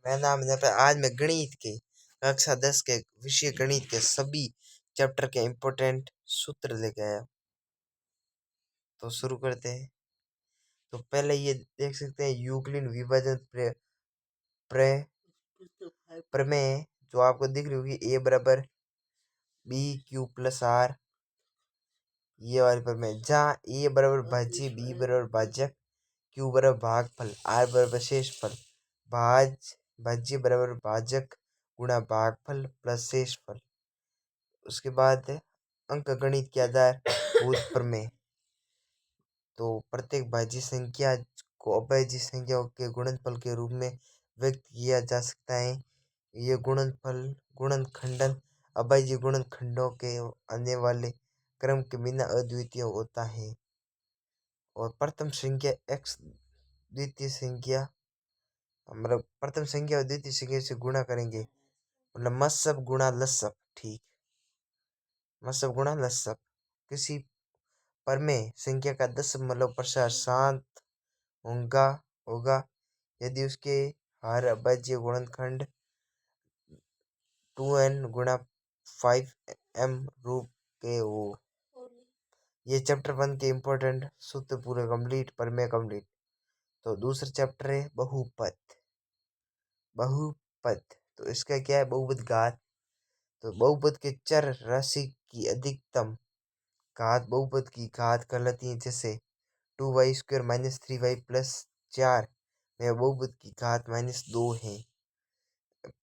मेरा नाम है। आज मैं गणित के कक्षा 10 के विषय गणित के सभी चैप्टर के इम्पोर्टेंट सूत्र लेके आया। तो शुरू करते हैं। तो पहले ये देख सकते हैं यूक्लिड विभाजन प्रमेय जो आपको दिख रही होगी, ए बराबर बी क्यू प्लस आर, ये वाली प्रमेय जहाँ ए बराबर भाज्य, बी बराबर भाजक, क्यू बराबर भागफल, आर बराबर शेषफल, भाज्य बराबर भाजक गुणा भागफल प्लस शेषफल। उसके बाद अंक गणित के आधार भूत प्रमेय। तो प्रत्येक भाज्य संख्या को अभाज्य संख्याओं के गुणनफल के रूप में व्यक्त किया जा सकता है। ये गुणनखंडन अभाज्य गुणनखंडों के आने वाले क्रम के बिना अद्वितीय होता है। और प्रथम संख्या x द्वितीय संख्या मतलब प्रथम संख्या और द्वितीय संख्या से गुणा करेंगे, मतलब मस्सब गुणा लसब। ठीक, मस्सब गुणा लसब। किसी प्रमेय संख्या का दशमलव प्रसार शांत होगा यदि उसके हर अभाज्य गुणनखंड 2n गुणा 5m रूप के हो। ये चैप्टर 1 के इम्पोर्टेंट सूत्र पूरे कंप्लीट, प्रमेय कंप्लीट। तो दूसरा चैप्टर है बहुपद। तो इसका क्या है, बहुपद घात। तो बहुपद के चर राशि की अधिकतम घात बहुपद की घात कहलाती है। जैसे 2y² माइनस 3y प्लस 4 में बहुपद की घात -2 है।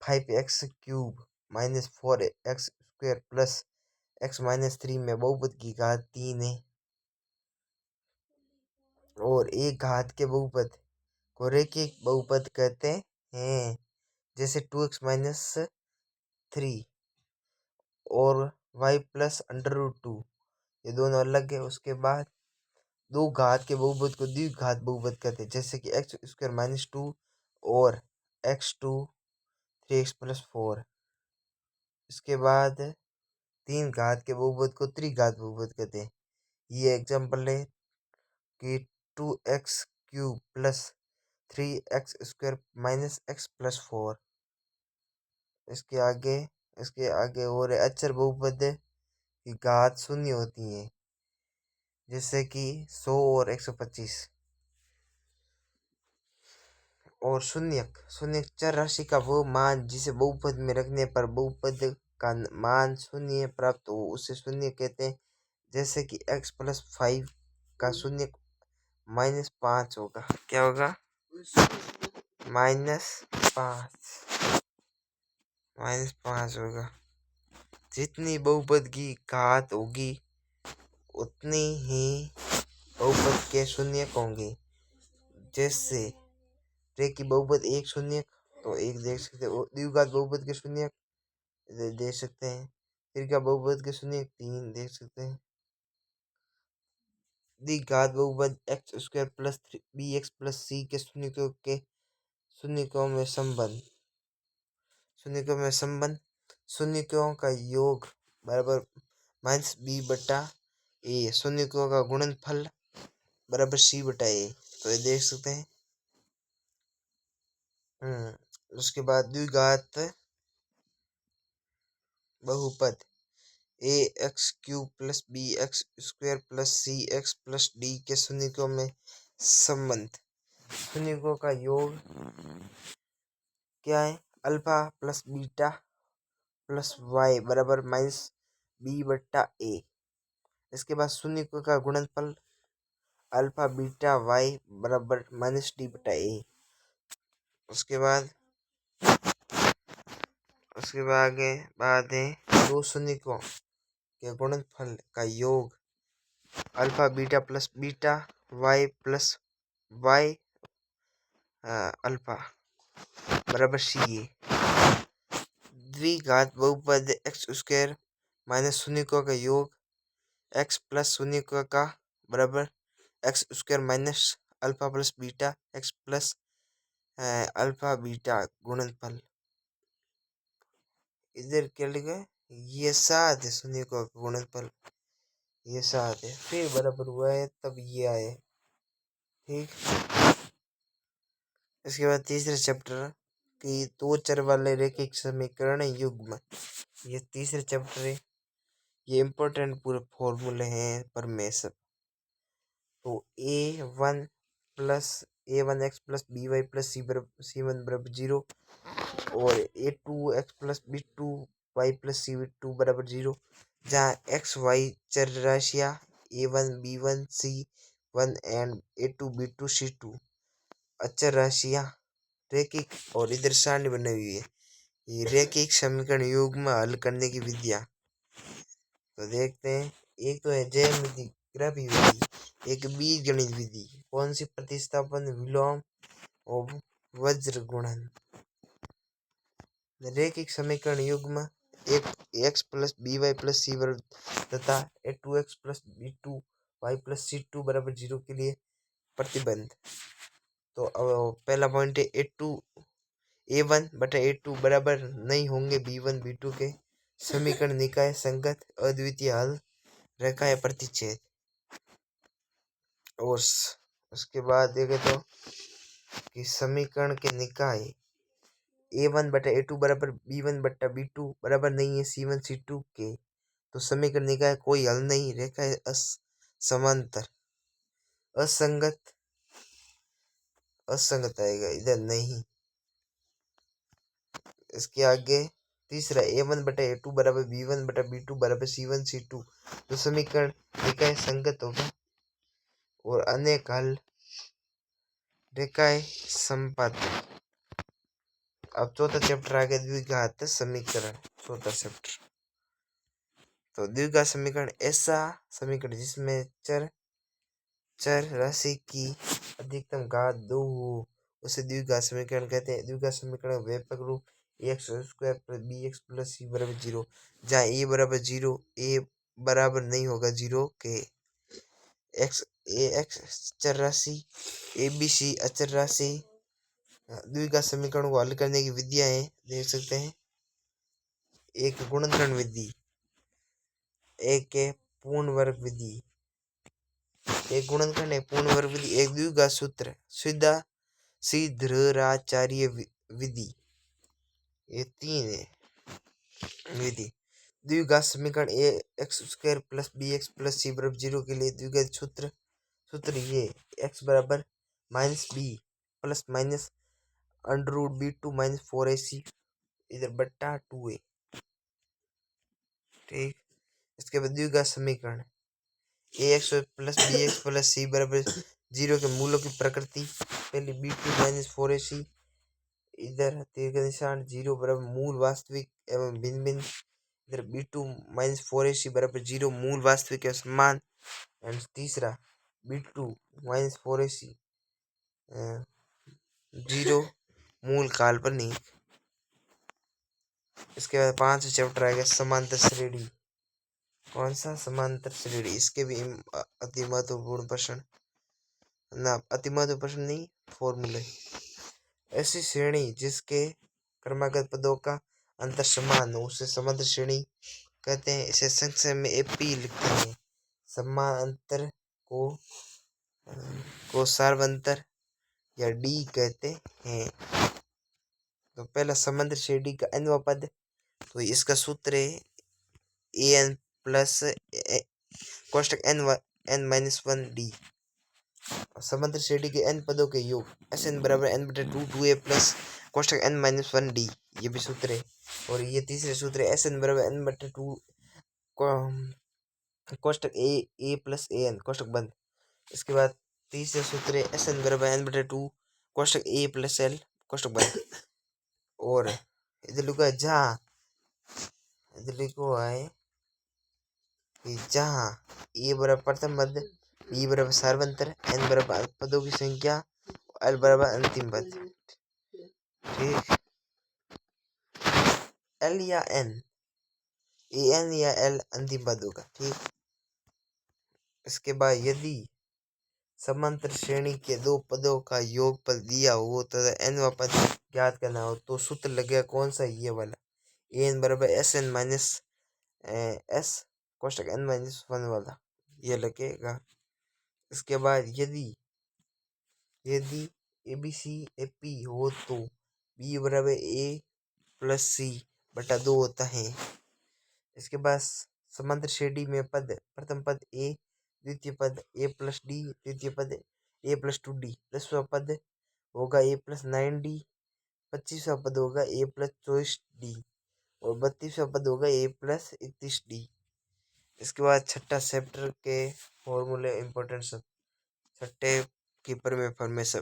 5x³ minus 4x² plus x minus 3 में बहुपद की घात 3 है। और एक घात के बहुपद को रैखिक बहुपद कहते हैं। जैसे 2x माइनस 3 और y प्लस √2, ये दोनों अलग है। उसके बाद दो घात के बहुपद को द्विघात बहुपद कहते हैं। जैसे कि x² माइनस 2 और x2 3x प्लस 4। इसके बाद तीन घात के बहुपद को त्रिघात बहुपद कहते हैं। ये एग्जाम्पल है कि 2x³ plus 3x² minus x plus 4। इसके आगे और अचर बहुपद की घात शून्य होती है, जैसे कि 100 और 125। और शून्यक चर राशि का वो मान जिसे बहुपद में रखने पर बहुपद का मान शून्य प्राप्त हो, उसे शून्य कहते हैं। जैसे कि x प्लस 5 का शून्य -5 होगा। क्या होगा? -5 होगा। जितनी बहुपद की घात होगी उतनी ही बहुपद के शून्यक होंगे। जैसे रेखी बहुपद एक शून्यक तो एक देख सकते हैं, द्विघात बहुपद के शून्यक देख सकते हैं, त्रिघात बहुपद के शून्यक 3 देख सकते हैं। द्विघात बहुपद x² plus bx plus c के शून्यकों में संबंध शून्यकों का योग बराबर -b/a, शून्यकों का गुणनफल बराबर c/a। तो ये देख सकते हैं। उसके बाद द्विघात बहुपद ax³ plus bx² plus cx plus d के शून्यकों में संबंध शून्यकों का योग क्या है, alpha plus beta plus y बराबर -b/a। इसके बाद शून्यकों का गुणनफल अल्फा बीटा y बराबर -d/a। उसके बाद बाद है दो शून्यकों के गुणनफल का योग alpha beta plus beta y plus y alpha बराबर c। द्विघात बहुपद x² माइनस शून्यकों का योग x प्लस शून्यकों का बराबर x² minus alpha plus beta x plus alpha beta गुणनफल। इधर क्या लिखा है, ये 7 है शून्यकों का गुणनफल, ये 7 है। फिर बराबर हुआ है तब ये आए। ठीक, इसके बाद तीसरा चैप्टर कि दो चर वाले रैखिक समीकरण युग्म, ये तीसरे चैप्टर है। ये इम्पोर्टेंट पूरे फॉर्मूले हैं पर मैं सब। तो a1 plus by plus c1 बराबर 0 और a2x plus b2y plus c2 बराबर 0, जहाँ x y चर राशियाँ a1 b1 c1 and a2 b2 c2 अचर राशियाँ रैखिक और इधर सारणी बनी हुई है। ये रैखिक समीकरण युग्म हल करने की विधियाँ तो देखते हैं। एक तो है ज्यामिति ग्राफी विधि, एक बीजगणित विधि। कौन सी? प्रतिस्थापन, विलोम और वज्र गुणन। रैखिक समीकरण युग्म एक x plus b y plus c बराबर तथा a two x plus b two y plus c two बराबर 0 के लिए प्रतिबंध। तो पहला पॉइंट है A1 बटा A2 बराबर नहीं होंगे B1 B2 के। समीकरण निकाय संगत, अद्वितीय हल, रेखाएं प्रतिच्छेद। और उसके बाद देखे तो कि समीकरण के निकाय A1 बटा A2 बराबर B1 बटा B2 बराबर नहीं है C1 C2 के। तो समीकरण निकाय कोई हल नहीं, रेखाएं समांतर, असंगत असंगत आएगा इधर नहीं। इसके आगे तीसरा A1 बटा A2 बराबर B1 बटा B2 बराबर C1 C2, तो समीकरण निकाय संगत होगा। और अनेक हल, रेखाएं संपात। अब चौथा चैप्टर आ गया द्विघात समीकरण, चौथा चैप्टर। तो द्विघात समीकरण ऐसा समीकरण जिसमें चर राशि की अधिकतम घात 2 हो, उसे द्विघात समीकरण कहते हैं। द्विघात समीकरण व्यापक रूप x square plus b x plus c बराबर 0, जहाँ ए बराबर 0, ए बराबर नहीं होगा 0 के। एक्स चर राशि, ए बी सी अचर राशि। द्विघात समीकरण को हल करने की विधियां हैं, देख सकते हैं। एक गुणनखंड विधि, एक है पूर्ण वर्ग विधि। एक गुणनखंड है पूर्ण वर्ग विधि, एक द्विघात सूत्र सीधा सीधराचार्य विधि। ये तीन है विधि। द्विघात समीकरण a x square plus b x plus c बराबर 0 के लिए द्विघात सूत्र ये एक्स बराबर minus b plus minus under root b2 minus 4ac इधर बट्टा 2a। ठीक। इसके बाद द्विघात समीकरण a x plus b x plus c बराबर 0 के मूलों की प्रकृति। पहले b2 माइनस 4ac इधर तीर का निशान 0 बराबर मूल वास्तविक एवं भिन्न भिन्न। इधर b2 माइनस 4ac बराबर 0 मूल वास्तविक एवं समान। एंड तीसरा b2 माइनस 4ac 0 मूल काल्पनिक। इसके बाद 5 चैप्टर आएगा समांतर श्रेणी। कौन सा? समांतर श्रेणी। इसके भी अति महत्वपूर्ण प्रश्न ना, अति महत्वपूर्ण प्रश्न नहीं, फॉर्मूले। ऐसी श्रेणी जिसके क्रमागत पदों का अंतर समान हो उसे समांतर श्रेणी कहते हैं। इसे संक्षेप में एपी लिखते हैं। समांतर को सार्वंतर या डी कहते हैं। तो पहला समांतर श्रेणी का nवां पद, तो इसका सूत्र है an प्लस कोष्टक n माइनस 1d। समांतर श्रेणी के n पदों के योग Sn बराबर n बटे 2a प्लस कोष्टक n माइनस 1d, ये भी सूत्र है। और ये तीसरे सूत्र है Sn बराबर n बटे 2 कोष्टक a प्लस an कोष्टक बंद। इसके बाद तीसरे सूत्र है Sn बराबर n बटे 2 कोष्टक a प्लस l कोष्टक बंद। और इधर लिखा है जहाँ, इधर लिखो है कि जहाँ ए बराबर प्रथम पद, बी बराबर सार्वंतर, n बराबर पदों की संख्या, l बराबर अंतिम पद। ठीक। l या n, an या l अंतिम पद होगा। ठीक। इसके बाद यदि समांतर श्रेणी के दो पदों का योगफल दिया हो तथा nवां पद ज्ञात करना हो तो सूत्र लगेगा कौन सा? ये वाला, an बराबर Sn minus s कोष्टक n minus 1 वाला, ये लगेगा। इसके बाद यदि A B C A P हो तो बी बराबर ए प्लस सी बटा 2 होता है। इसके बाद समांतर श्रेणी में पद, प्रथम पद ए, द्वितीय पद ए प्लस डी, तृतीय पद ए प्लस 2d, 10वां पद होगा ए प्लस 9d, 25वां पद होगा ए प्लस 24d और 32वां पद होगा ए प्लस 31d। इसके बाद छठा चैप्टर के फॉर्मूले इंपॉर्टेंट सब, छठे कीपर में फॉर्मेशन।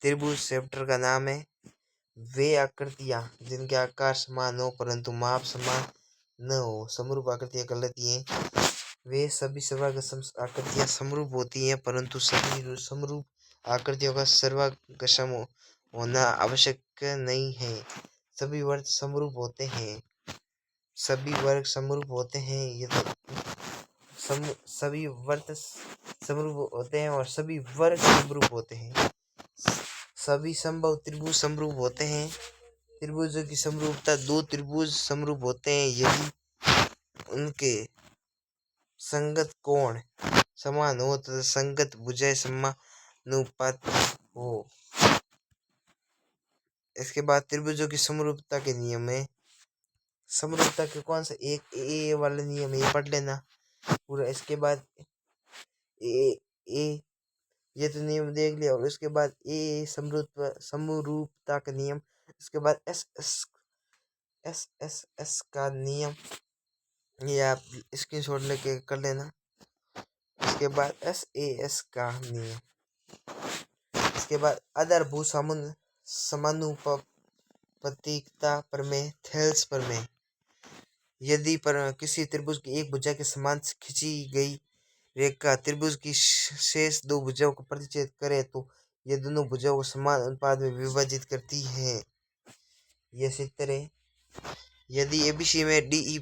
त्रिभुज चैप्टर का नाम है। वे आकृतियां जिनके आकार समान हो परंतु माप समान न हो, समरूप आकृतियां कहलाती हैं। वे सभी सर्वागम आकृतियां समरूप होती हैं परंतु सभी समरूप आकृतियों का सर्वागम होना आवश्यक नहीं है। सभी वर्ग समरूप होते हैं। सभी वर्ग समरूप होते हैं। ये तो सभी वर्ग समरूप होते हैं और सभी वर्ग समरूप होते हैं। सभी संभव त्रिभुज समरूप होते हैं। त्रिभुजों की समरूपता, दो त्रिभुज समरूप होते हैं यदि उनके संगत कोण समान हो तथा संगत भुजाएं समानुपाती हो। इसके बाद त्रिभुजों की समरूपता के नियम है। समरूपता के कौन सा एक ए वाला नियम ये पढ़ लेना पूरा। इसके बाद ए ये तो नियम देख लिया और उसके बाद ए समरूपता का नियम। इसके बाद एस का नियम, ये आप स्क्रीनशॉट लेके कर लेना। इसके बाद एस का नियम। इसके बाद आधारभूत समानुपातिकता प्रमेय, थेल्स प्रमेय। यदि पर किसी त्रिभुज की एक भुजा के समान खींची गई रेखा त्रिभुज की शेष दो भुजाओं को प्रतिच्छेद करे तो ये दोनों भुजाओं को समान अनुपात में विभाजित करती है। यह सूत्र है। यदि एबीसी में डी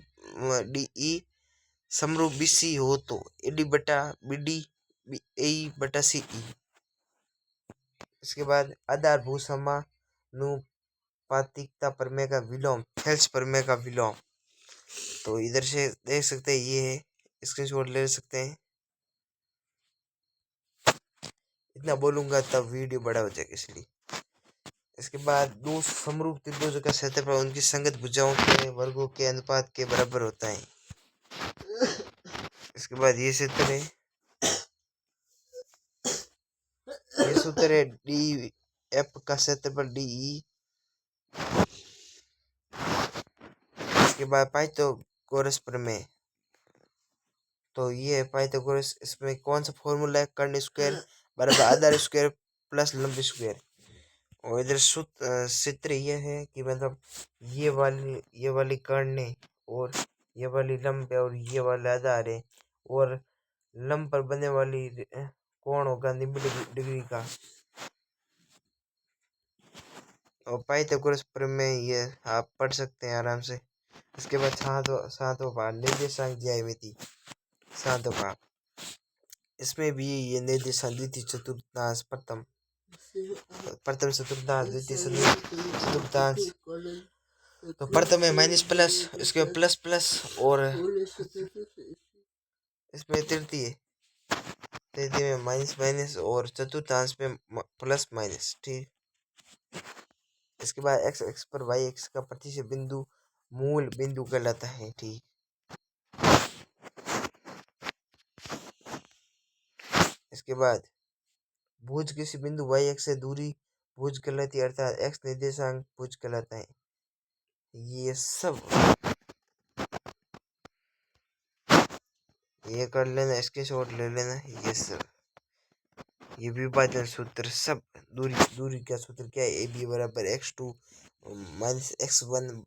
समरूप बीसी हो तो एडी बटा बीडी ए बटा सी। इसके बाद आधारभूत समानुपातिकता प्रमेय का विलोम, थेल्स प्रमेय का विलोम। तो इधर से देख सकते हैं, ये है, स्क्रीनशॉट ले सकते हैं। इतना बोलूंगा तब वीडियो बड़ा हो जाएगा इसलिए। इसके बाद दो समरूप त्रिभुजों का क्षेत्रफल उनकी संगत भुजाओं के वर्गों के अनुपात के बराबर होता है। इसके बाद ये सूत्र है, ये सूत्र है डी एफ का क्षेत्रफल डी ई। इसके बाद पाइथागोरस प्रमेय। तो ये है पाइथागोरस। इसमें कौन सा फॉर्मूला है, कर्ण स्क्वायर बराबर आधार स्क्वायर प्लस लंब स्क्वायर। और इधर सूत्र ये है कि मतलब ये वाली कर्ण है और ये वाली लंब है और ये वाला आधार है और लंब पर बनने वाली कोण होगा 90 डिग्री का। और पाइथागोरस प्रमेय ये आप पढ़ सकते हैं आराम से। इसके बाद सातों भाग निर्देशांक ज्यामिति, सातों भाग। इसमें भी ये निर्देशांक द्वितीय चतुर्थांश, प्रथम चतुर्थांश, द्वितीय चतुर्थांश। तो प्रथम में माइनस प्लस, इसके प्लस प्लस और इसमें तृतीय में माइनस माइनस और चतुर्थांश में प्लस माइनस। ठीक। इसके बाद एक्स पर वाई एक्स का प्रतिशत बिंदु मूल बिंदु कहलाता है। ठीक। इसके बाद भुज किसी बिंदु वाई एक्स से दूरी भुज कहलाती है अर्थात एक्स निर्देशांक भुज कहलाता है। ये सब ये कर लेना, इसके शॉट ले लेना। ये सब ये विभाजन सूत्र सब, दूरी का सूत्र क्या है, ए बी बराबर x2 minus x1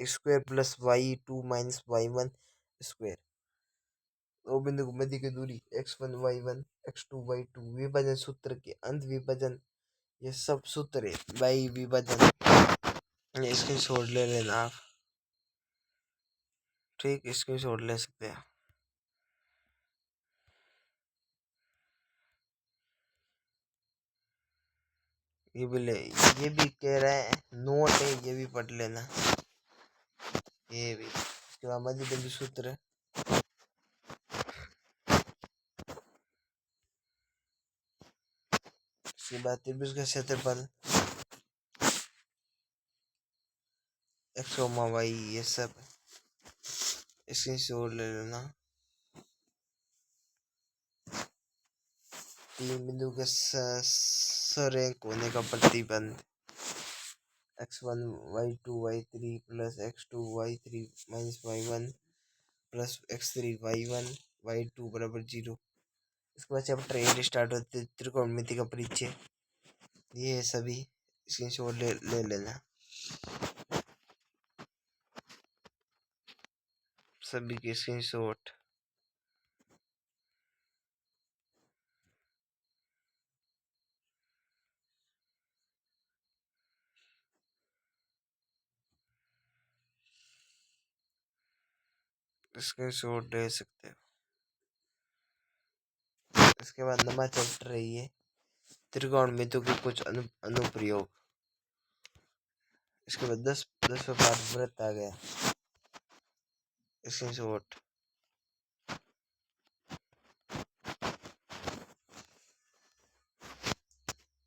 square plus y2 minus y1 square. दो बिंदु के मध्य की दूरी x1 y1 x2 y2। विभाजन सूत्र के अंत विभाजन, ये सब सूत्र है बाई विभाजन। ये इसके शॉट ले लेना आप। ठीक, इसके शॉट ले सकते हैं। ये भी कह रहा है नोट है, ये भी पढ़ लेना। ये भी इसके बाद मध्य बिंदु सूत्र, इसके बाद त्रिभुज का क्षेत्रफल, एक्स कोमा वाई ये सब स्क्रीनशॉट ले लेना। तीन बिंदु के सरेंक होने का प्रतिबंध x1 y2 y3 plus x2 y3 minus y1 plus x3 y1 y2 बराबर 0। इसके बाद चैप्टर 8 स्टार्ट होते त्रिकोणमिति का परिचय। ये सभी स्क्रीनशॉट ले लेना। सभी के स्क्रीनशॉट ले सकते हो। इसके बाद नवा चैप्टर है ये त्रिकोणमिति के कुछ अनुप्रयोग। इसके बाद 10 पाठ वृत्त आ गया स्क्रीनशॉट।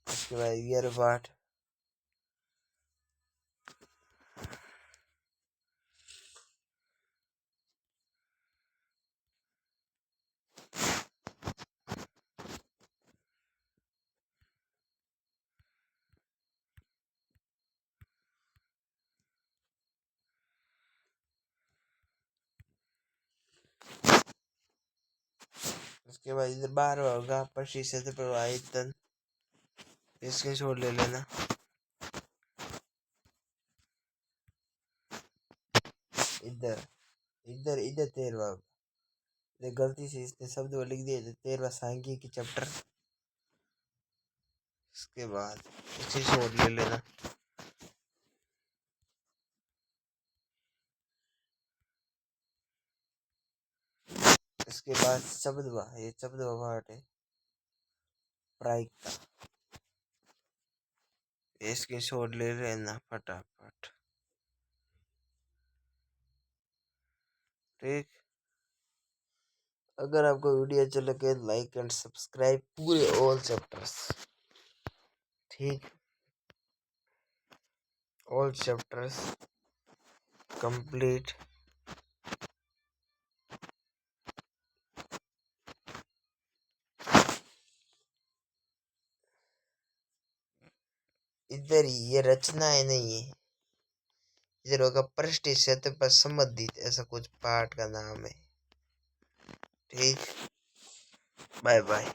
इसके बाद 11 पाठ उसके बाद इधर 12 होगा प्रतिशत प्रवाहितन। स्क्रीनशॉट ले लेना। इधर इधर इधर 13वां गलती से इसने शब्द लिख दिया 13वां सांख्यिकी चैप्टर। इसके बाद स्क्रीनशॉट ले लेना। इसके बाद ये शब्द पाठ है प्रायिकता। इसके शॉट ले लेना फटाफट। ठीक, अगर आपको वीडियो अच्छा लगे लाइक एंड सब्सक्राइब पूरे ऑल चैप्टर्स। ठीक, ऑल चैप्टर्स कंप्लीट। इधर ये रचनाएं नहीं है, इधर होगा पृष्ठ क्षेत्र पर संबंधित ऐसा कुछ पाठ का नाम है। ठीक, बाय बाय।